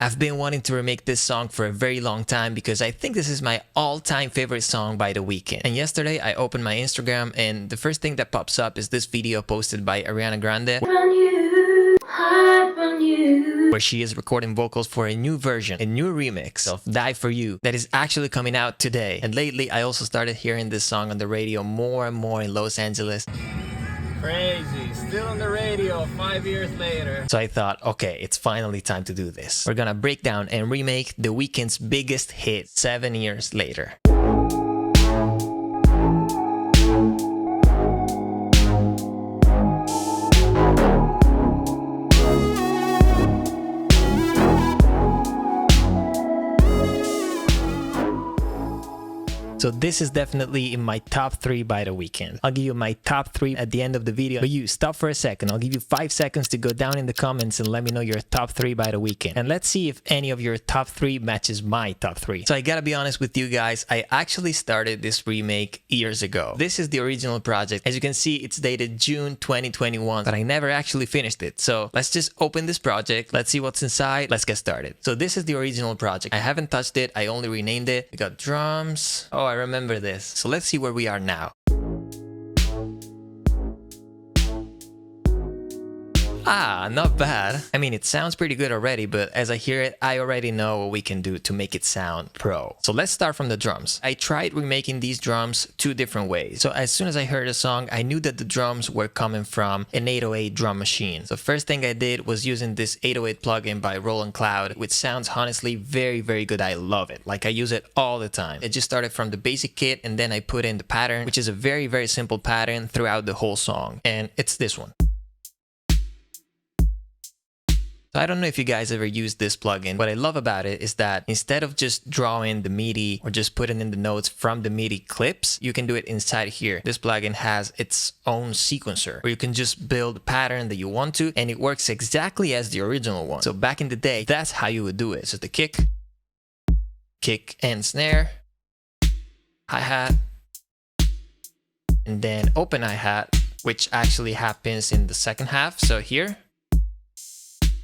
I've been wanting to remake this song for a very long time because I think this is my all-time favorite song by The Weeknd. And yesterday I opened my Instagram and the first thing that pops up is this video posted by Ariana Grande where she is recording vocals for a new version, a new remix of Die For You that is actually coming out today. And lately I also started hearing this song on the radio more and more in Los Angeles. Crazy, still on the radio 5 years later. So I thought, okay, it's finally time to do this. We're gonna break down and remake The Weeknd's biggest hit 7 years later. So this is definitely in my top 3 by The Weeknd. I'll give you my top 3 at the end of the video, but you stop for a second. I'll give you 5 seconds to go down in the comments and let me know your top 3 by The Weeknd. And let's see if any of your top 3 matches my top 3. So I gotta be honest with you guys, I actually started this remake years ago. This is the original project. As you can see, it's dated June 2021, but I never actually finished it. So let's just open this project. Let's see what's inside. Let's get started. So this is the original project. I haven't touched it. I only renamed it. We got drums. Oh, I remember this. So let's see where we are now. Ah, not bad. I mean, it sounds pretty good already, but as I hear it, I already know what we can do to make it sound pro. So let's start from the drums. I tried remaking these drums 2 different ways. So as soon as I heard the song, I knew that the drums were coming from an 808 drum machine. So first thing I did was using this 808 plugin by Roland Cloud, which sounds honestly very, very good. I love it. Like I use it all the time. It just started from the basic kit and then I put in the pattern, which is a very, very simple pattern throughout the whole song. And it's this one. So I don't know if you guys ever used this plugin. What I love about it is that instead of just drawing the MIDI or just putting in the notes from the MIDI clips, you can do it inside here. This plugin has its own sequencer where you can just build a pattern that you want to, and it works exactly as the original one. So back in the day, that's how you would do it. So the kick and snare, hi-hat, and then open hi-hat, which actually happens in the second half. So here.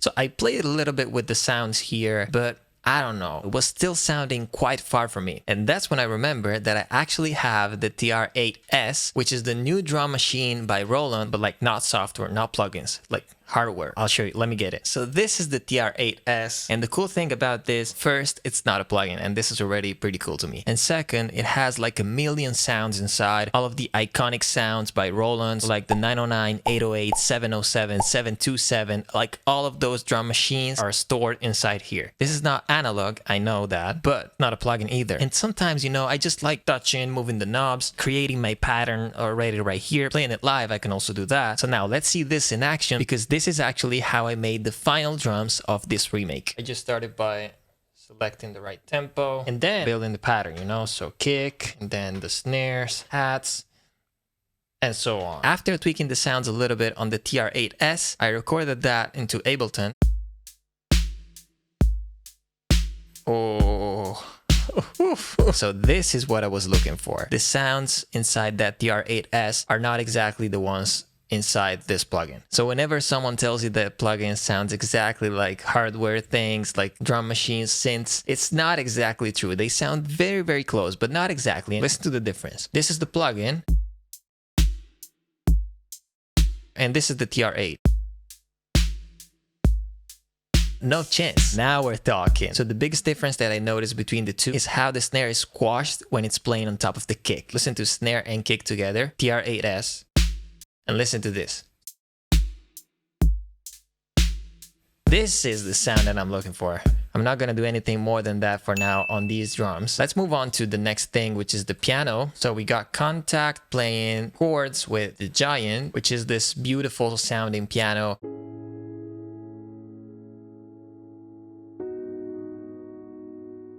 So I played a little bit with the sounds here, but I don't know, it was still sounding quite far from me. And that's when I remembered that I actually have the TR-8S, which is the new drum machine by Roland, but like not software, not plugins, like hardware. I'll show you, let me get it. So this is the TR-8S, and the cool thing about this, first, it's not a plugin, and this is already pretty cool to me. And second, it has like a million sounds inside, all of the iconic sounds by Roland, like the 909, 808, 707, 727, like all of those drum machines are stored inside here. This is not analog, I know that, but not a plugin either. And sometimes, you know, I just like touching, moving the knobs, creating my pattern already right here, playing it live, I can also do that. So now let's see this in action, because this is actually how I made the final drums of this remake. I just started by selecting the right tempo and then building the pattern, you know, so kick, and then the snares, hats, and so on. After tweaking the sounds a little bit on the TR-8S, I recorded that into Ableton. Oh. So this is what I was looking for. The sounds inside that TR-8S are not exactly the ones inside this plugin. So whenever someone tells you that plugin sounds exactly like hardware things, like drum machines, synths, it's not exactly true. They sound very, very close, but not exactly. Listen to the difference. This is the plugin, and this is the TR-8. No chance. Now we're talking. So the biggest difference that I noticed between the two is how the snare is squashed when it's playing on top of the kick. Listen to snare and kick together, TR-8S, and listen to this. This is the sound that I'm looking for. I'm not gonna do anything more than that for now on these drums. Let's move on to the next thing, which is the piano. So we got Contact playing chords with the Giant, which is this beautiful sounding piano.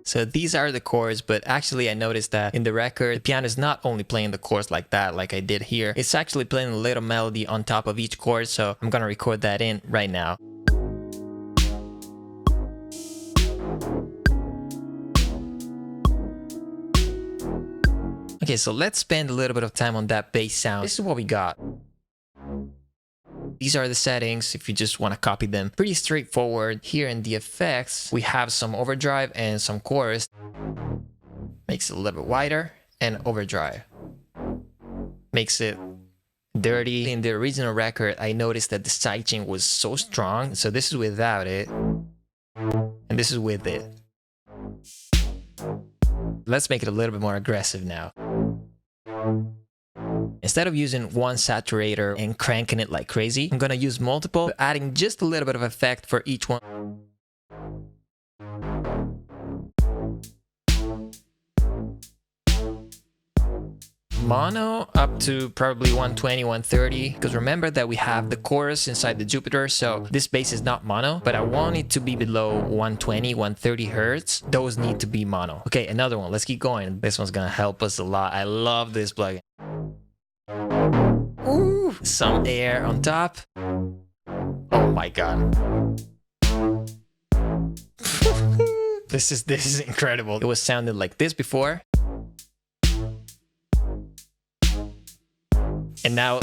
So these are the chords, but actually I noticed that in the record, the piano is not only playing the chords like that, like I did here. It's actually playing a little melody on top of each chord, so I'm gonna record that in right now. Okay, so let's spend a little bit of time on that bass sound. This is what we got. These are the settings if you just want to copy them. Pretty straightforward. Here in the effects, we have some overdrive and some chorus. Makes it a little bit wider, and overdrive. Makes it dirty. In the original record, I noticed that the sidechain was so strong. So this is without it, and this is with it. Let's make it a little bit more aggressive now. Instead of using one saturator and cranking it like crazy, I'm gonna use multiple, adding just a little bit of effect for each one. Mono up to probably 120, 130, because remember that we have the chorus inside the Jupiter, so this bass is not mono, but I want it to be below 120, 130 hertz. Those need to be mono. Okay, another one. Let's keep going. This one's gonna help us a lot. I love this plugin. Ooh, some air on top. Oh my god. This is incredible. It was sounded like this before. And now,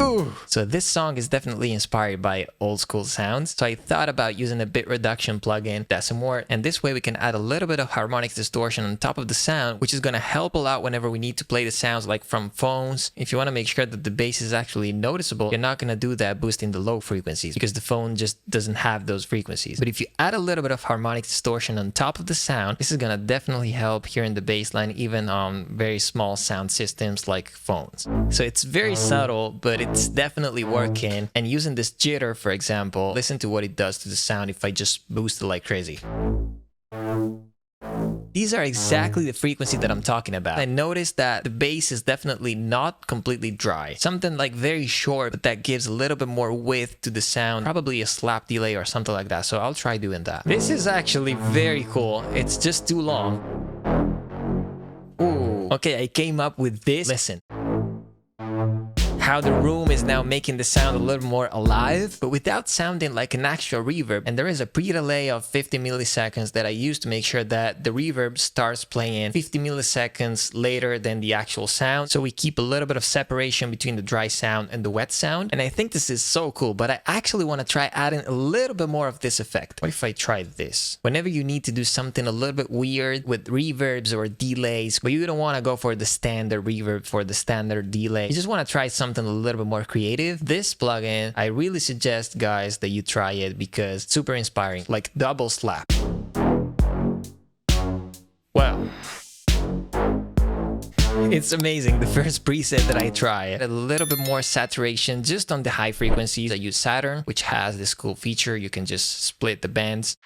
ooh. So this song is definitely inspired by old school sounds. So I thought about using a bit reduction plugin, Decimort, and this way we can add a little bit of harmonic distortion on top of the sound, which is going to help a lot whenever we need to play the sounds like from phones. If you want to make sure that the bass is actually noticeable, you're not going to do that boosting the low frequencies because the phone just doesn't have those frequencies. But if you add a little bit of harmonic distortion on top of the sound, this is going to definitely help hearing the bass line even on very small sound systems like phones. So it's very subtle, but it's definitely working. And using this jitter, for example, listen to what it does to the sound if I just boost it like crazy. These are exactly the frequency that I'm talking about. I noticed that the bass is definitely not completely dry. Something like very short, but that gives a little bit more width to the sound. Probably a slap delay or something like that. So I'll try doing that. This is actually very cool. It's just too long. Ooh. Okay, I came up with this. Listen. How the room is now making the sound a little more alive, but without sounding like an actual reverb. And there is a pre-delay of 50 milliseconds that I use to make sure that the reverb starts playing 50 milliseconds later than the actual sound. So we keep a little bit of separation between the dry sound and the wet sound. And I think this is so cool, but I actually want to try adding a little bit more of this effect. What if I try this? Whenever you need to do something a little bit weird with reverbs or delays, but you don't want to go for the standard reverb, for the standard delay, you just want to try something a little bit more creative. This plugin, I really suggest, guys, that you try it because it's super inspiring, like double slap. Well, it's amazing. The first preset that I tried, a little bit more saturation just on the high frequencies. I use Saturn, which has this cool feature. You can just split the bands.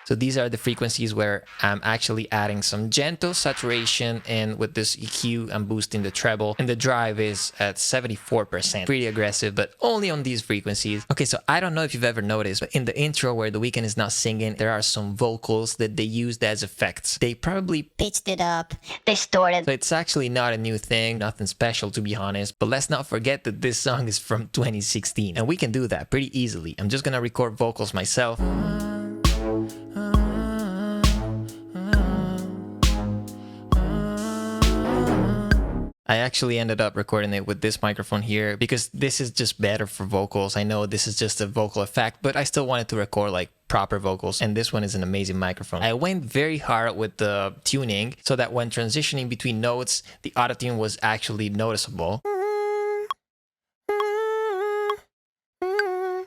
So these are the frequencies where I'm actually adding some gentle saturation, and with this EQ I'm boosting the treble, and the drive is at 74%. Pretty aggressive, but only on these frequencies. Okay, so I don't know if you've ever noticed, but in the intro where The Weeknd is not singing, there are some vocals that they used as effects. They probably pitched it up, distorted. So it's actually not a new thing, nothing special to be honest, but let's not forget that this song is from 2016, and we can do that pretty easily. I'm just gonna record vocals myself. I actually ended up recording it with this microphone here because this is just better for vocals. I know this is just a vocal effect, but I still wanted to record like proper vocals, and this one is an amazing microphone. I went very hard with the tuning so that when transitioning between notes, the auto-tune was actually noticeable.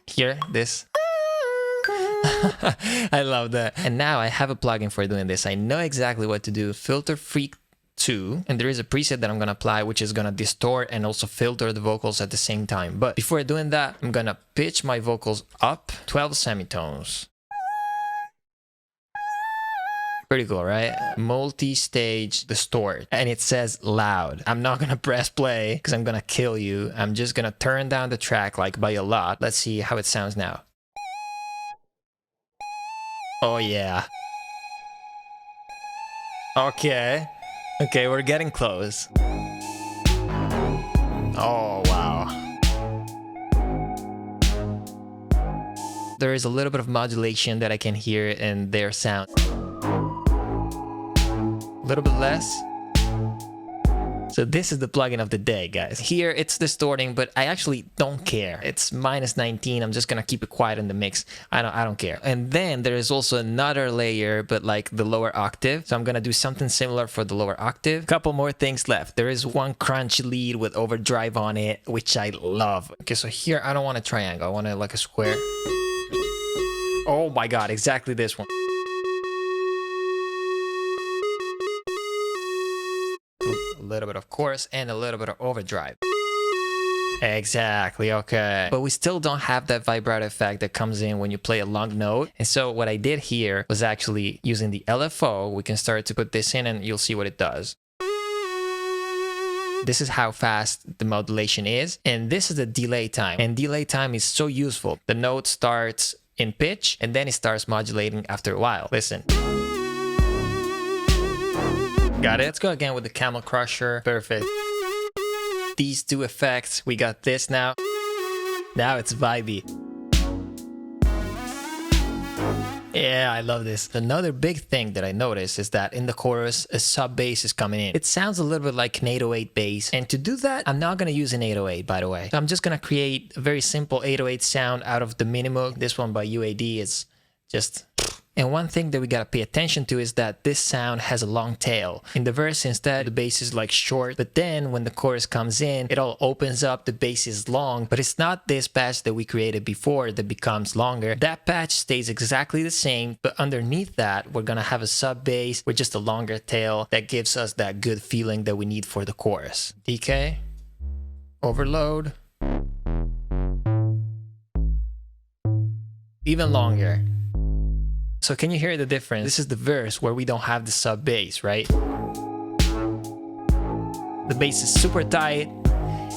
Hear this? I love that. And now I have a plugin for doing this. I know exactly what to do. Filter Freak 2, and there is a preset that I'm gonna apply which is gonna distort and also filter the vocals at the same time. But before doing that, I'm gonna pitch my vocals up 12 semitones. Pretty cool, right? Multi-stage distort, and it says loud. I'm not gonna press play because I'm gonna kill you. I'm just gonna turn down the track like by a lot. Let's see how it sounds now. Oh yeah. Okay. Okay, we're getting close. Oh, wow. There is a little bit of modulation that I can hear in their sound. A little bit less. So this is the plugin of the day, guys. Here it's distorting, but I actually don't care. It's minus 19. I'm just gonna keep it quiet in the mix. I don't care. And then there is also another layer, but like the lower octave. So I'm gonna do something similar for the lower octave. Couple more things left. There is one crunch lead with overdrive on it, which I love. Okay, so here I don't want a triangle. I want like a square. Oh my god, exactly this one. A little bit of chorus and a little bit of overdrive. Exactly, okay. But we still don't have that vibrato effect that comes in when you play a long note. And so what I did here was actually using the LFO. We can start to put this in and you'll see what it does. This is how fast the modulation is. And this is the delay time. And delay time is so useful. The note starts in pitch and then it starts modulating after a while. Listen. Got it? Let's go again with the Camel Crusher. Perfect. These two effects, we got this now. Now it's vibey. Yeah, I love this. Another big thing that I noticed is that in the chorus, a sub bass is coming in. It sounds a little bit like an 808 bass. And to do that, I'm not going to use an 808, by the way. So I'm just going to create a very simple 808 sound out of the Minimoog. This one by UAD is just... And one thing that we gotta pay attention to is that this sound has a long tail. In the verse, instead, the bass is like short, but then when the chorus comes in, it all opens up, the bass is long, but it's not this patch that we created before that becomes longer. That patch stays exactly the same, but underneath that, we're gonna have a sub bass with just a longer tail that gives us that good feeling that we need for the chorus. DK, overload, even longer. So can you hear the difference? This is the verse where we don't have the sub bass, right? The bass is super tight,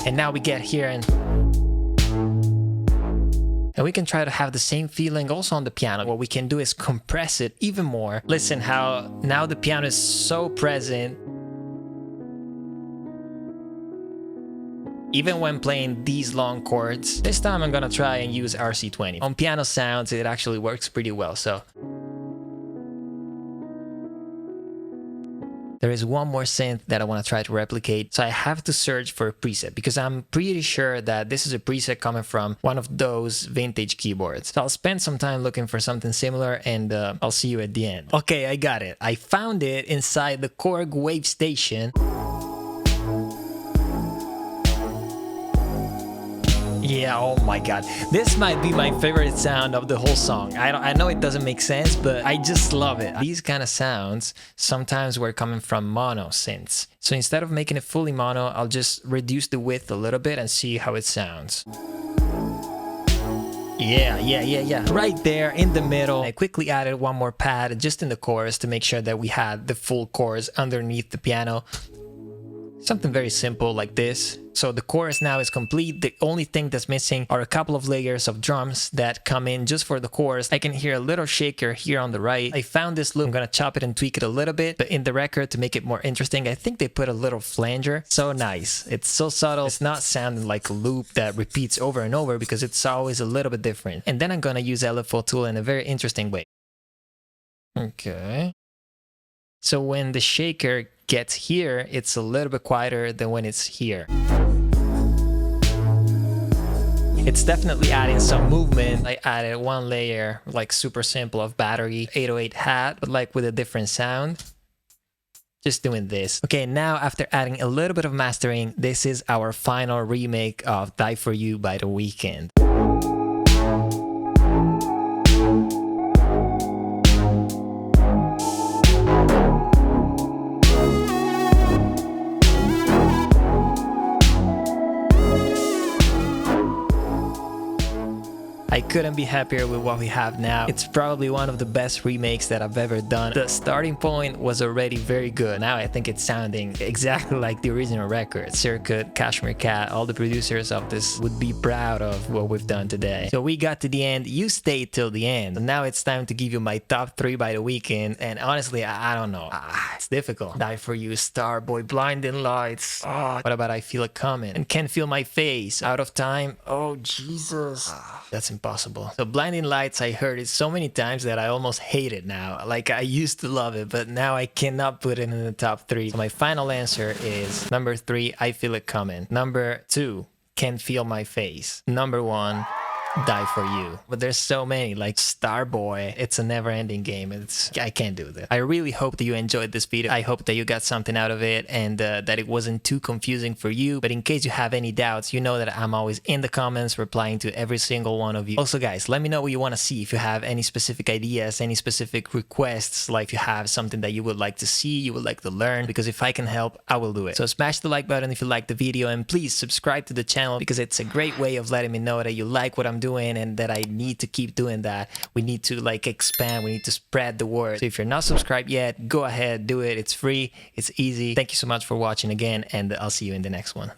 and now we get here and we can try to have the same feeling also on the piano. What we can do is compress it even more. Listen how now the piano is so present. Even when playing these long chords. This time I'm gonna try and use RC20. On piano sounds, it actually works pretty well, so. There is one more synth that I want to try to replicate, so I have to search for a preset because I'm pretty sure that this is a preset coming from one of those vintage keyboards. So I'll spend some time looking for something similar and I'll see you at the end. Okay, I got it. I found it inside the Korg Wave Station. Yeah, oh my god. This might be my favorite sound of the whole song. I know it doesn't make sense, but I just love it. These kind of sounds sometimes were coming from mono synths. So instead of making it fully mono, I'll just reduce the width a little bit and see how it sounds. Yeah. Right there in the middle. I quickly added one more pad just in the chorus to make sure that we had the full chorus underneath the piano. Something very simple like this. So the chorus now is complete. The only thing that's missing are a couple of layers of drums that come in just for the chorus. I can hear a little shaker here on the right. I found this loop. I'm gonna chop it and tweak it a little bit, but in the record to make it more interesting, I think they put a little flanger. So nice. It's so subtle. It's not sounding like a loop that repeats over and over because it's always a little bit different. And then I'm gonna use LFO tool in a very interesting way. Okay. So when the shaker gets here, it's a little bit quieter than when it's here. It's definitely adding some movement. I added one layer, like super simple of battery 808 hat, but like with a different sound. Just doing this. Okay, now after adding a little bit of mastering, this is our final remake of Die For You by The Weeknd. I couldn't be happier with what we have now. It's probably one of the best remakes that I've ever done. The starting point was already very good. Now I think it's sounding exactly like the original record. Circuit, Kashmir Cat, all the producers of this would be proud of what we've done today. So we got to the end. You stayed till the end. And now it's time to give you my top 3 by The Weeknd. And honestly, I don't know. It's difficult. Die For You, Starboy, Blinding Lights. What about I Feel It Coming? And Can't Feel My Face? Out of Time? Oh, Jesus. That's impossible. possible. So Blinding Lights, I heard it so many times that I almost hate it now. Like I used to love it, but now I cannot put it in the top 3. So my final answer is number 3, I Feel It Coming. Number 2, Can't Feel My Face. Number 1, Die For You. But there's so many, like Starboy. It's a never-ending game. I can't do this. I really hope that you enjoyed this video. I hope that you got something out of it and that it wasn't too confusing for you. But in case you have any doubts, you know that I'm always in the comments replying to every single one of you. Also guys, let me know what you want to see. If you have any specific ideas, any specific requests, like if you have something that you would like to see, you would like to learn, because if I can help, I will do it. So smash the like button if you like the video, and please subscribe to the channel because it's a great way of letting me know that you like what I'm doing and that I need to keep doing that. We need to like expand, we need to spread the word. So if you're not subscribed yet, go ahead, do it. It's free, it's easy. Thank you so much for watching again, and I'll see you in the next one.